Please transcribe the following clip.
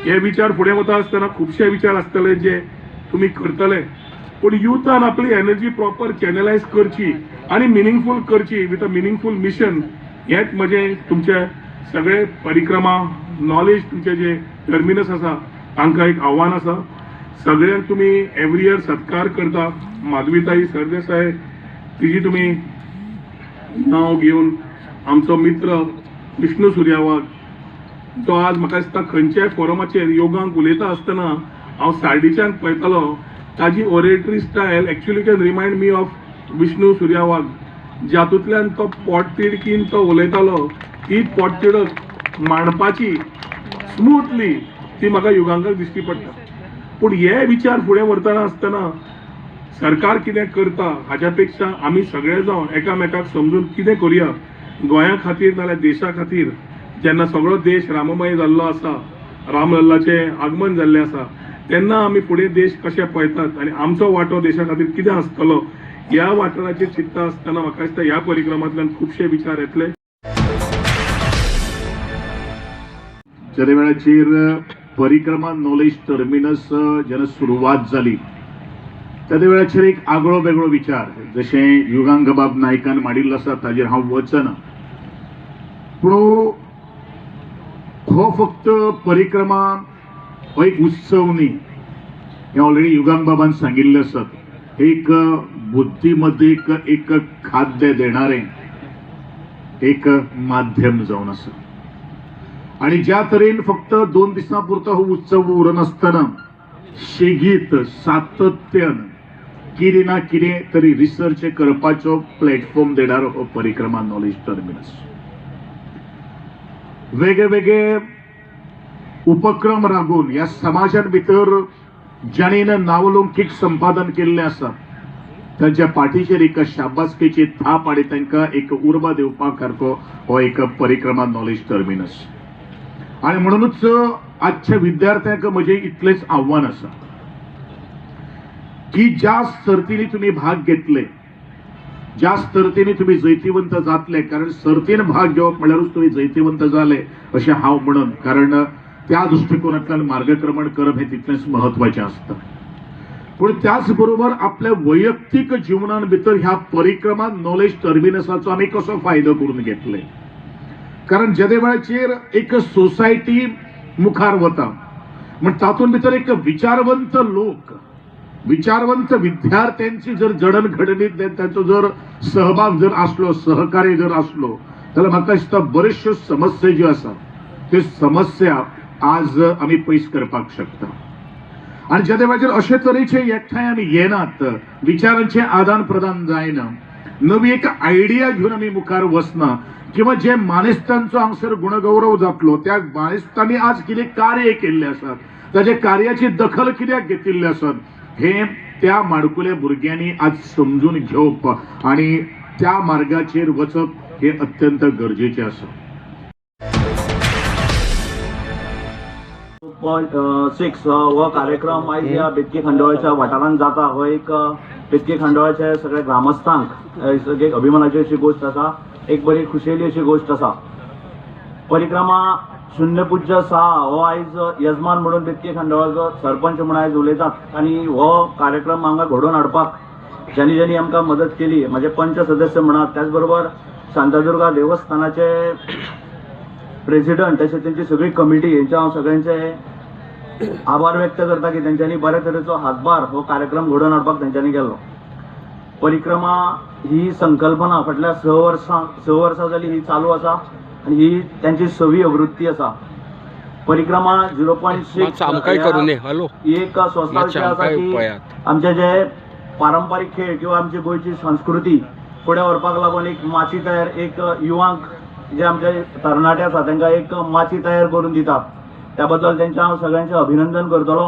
हे विचार फुडें वता आसतना खुबशे विचार आसतले जे तुम्ही करतले, पण युथान आपली एनर्जी प्रॉपर चॅनलायज करची आणि मिनिंगफुल करची विथ अ मिनिंगफुल मिशन. हेच म्हणजे तुमचे सगळे परिक्रमा नॉलेज तुमचे जे टर्मिनस आसा तांकां एक आव्हान आसा. सगळ्यांक तुम्ही एव्हरी इयर सत्कार करता. माधवीताई सरदेसाय तिजी तुम्ही नाव घेवन आमचो मित्र विष्णू सुर्यावाग तो आज म्हाका दिसता खंयच्याय फोरमाचेर योगांक उलयता आसतना हांव सायडीच्यान पळयतालो. ताजी oratory style actually can remind me of Vishnu Suryawagh, जातूंतल्यान तो पोटतिडकीन तो उलयतालो. ही पोटतिडक मांडपाची स्मूथली ती म्हाका युगांकाक दिश्टी पडटा. पूण हे विचार फुडें व्हरतना आसतना सरकार कितें करता हाच्या पेक्षा आमी सगळे जावन एकामेकाक समजून कितें करुया गोंया खातीर नाल्यार देशा खातीर. जेन्ना सगळो देश राममय जाल्लो आसा, रामलल्लाचें आगमन जाल्लें आसा, तेन्ना आमी फुडें देश कशें पळयतात आनी आमचो वांटो देशा खातीर कितें आसतलो ह्या वाठाराचेर चिंतता आसतना म्हाका दिसता ह्या परिक्रमांतल्यान खुबशे विचार येतले. ज्या वेळाचेर परिक्रमा नॉलेज टर्मिनस जेन्ना सुरवात जाली त्या वेळाचेर एक आगळो वेगळो विचार जशें युगांगबाब नायकान मांडिल्लो आसा ताजेर हांव वचना. पूण हो फक्त परिक्रमा हो एक उत्सव न्ही. हे ऑलरेडी युगांगबाबान सांगिल्लें आसा. एक बुद्धीमतीक एक खाद्य देणारें एक माध्यम जावन आसा. आणि ज्या तरेन फक्त 2 दिसां पुरतो हो उत्सव उरनासतना शेगीत सातत्यान कितें ना कितें तरी रिसर्च करपाचो प्लॅटफॉर्म देणारो हो परिक्रमा नॉलेज टर्मिनस. वेगवेगळे उपक्रम राबून ह्या समाजान भितर जाणीन नावलौकीक संपादन केल्लें आसा तांच्या पाठीचेर एक शाबासकेची थाप आनी तांकां एक उर्बा दिवपा सारको हो एक परिक्रमा नॉलेज टर्मिनस. आणि म्हणूनच आजच्या विद्यार्थ्यांक म्हजें इतलेंच आव्हान आसा की ज्या सर्तींनी तुम्ही भाग घेतले, ज्या सर्तींनी तुम्ही जैतिवंत जातले, कारण सर्तीन भाग घेवप म्हळ्यारूच तुम्ही जैतिवंत जाले अशें हांव म्हणन. कारण त्या दृष्टिकोनांतल्यान मार्गक्रमण करप हे तितलेंच महत्वाचें आसता. पूण त्याच बरोबर आपल्या वैयक्तीक जिवनान भितर ह्या परिक्रमा नॉलेज टर्मिनसाचो आमी कसो फायदो करून घेतले. कारण ज्या वेळाचेर एक सोसायटी मुखार वता म्हण तातूंत भितर एक विचारवंत लोक, विचारवंत विद्यार्थ्यांची जर जडणघडणीत त्यांचो जर सहभाग जर असलो, सहकार्य जर असलो, जाल्यार म्हाका दिसता बऱ्योचश्यो समस्या ज्यो आसा त्यो समस्या आज आमी पयस करपाक शकता. आणि ज्या वेळाचेर अशे तरेचे एकठांय आमी येनात, विचारांचे आदान प्रदान जायना, नवी एक आयडिया घेऊन आमी मुखार वचना, किंवा जे मानेस्तांचो हांगसर गुणगौरव जातलो त्या मानेस्तांनी आज कितें कार्य केल्लें आसात, ताचे कार्याची दखल कित्याक घेतिल्ली आसात हे त्या माडकुल्या भुरग्यांनी आज समजून घेवप आणि त्या मार्गाचेर वचप हे अत्यंत गरजेचे आसा. 6 हो कार्यक्रम आयज ह्या बेतके खंडोळाच्या वाठारांत जाता. हो एक बेतके खंडोळाच्या सगळ्या ग्रामस्थांक एक अभिमानाची अशी गोष्ट आसा, एक बरी खुशेली अशी गोष्ट आसा. परिक्रमा 0.6 हो आयज यजमान म्हणून बेतके खंडोळाचो सरपंच म्हणून आयज उलयतात. आणि हो कार्यक्रम हांगा घडोवन हाडपाक ज्यांनी ज्यांनी आमकां मदत केली, म्हणजे पंच सदस्य म्हणा, त्याचबरोबर शांतादुर्गा देवस्थानाचे प्रेसिडेंट तशेंच त्यांची सगळी कमिटी, यांचे हांव सगळ्यांचे आभार व्यक्त करता की त्यांच्यानी बऱ्या तरेचो हातभार हो कार्यक्रम घडोवन हाडपाक त्यांच्यानी केलो. परिक्रमा ही संकल्पना फाटल्या 6 वर्सां जाली ही चालू आसा आणि ही त्यांची 6वी आवृत्ती आसा. परिक्रमा 0.6 एक संस्था आसा की आमचे जे पारंपारीक खेळ किंवा आमची गोंयची संस्कृती फुडें व्हरपाक लागून एक माची तयार, एक युवांक जे आमचे तरणाटे आसा तांकां एक माची तयार करून दिता. त्या बद्दल त्यांचे हांव सगळ्यांचे अभिनंदन करतलो.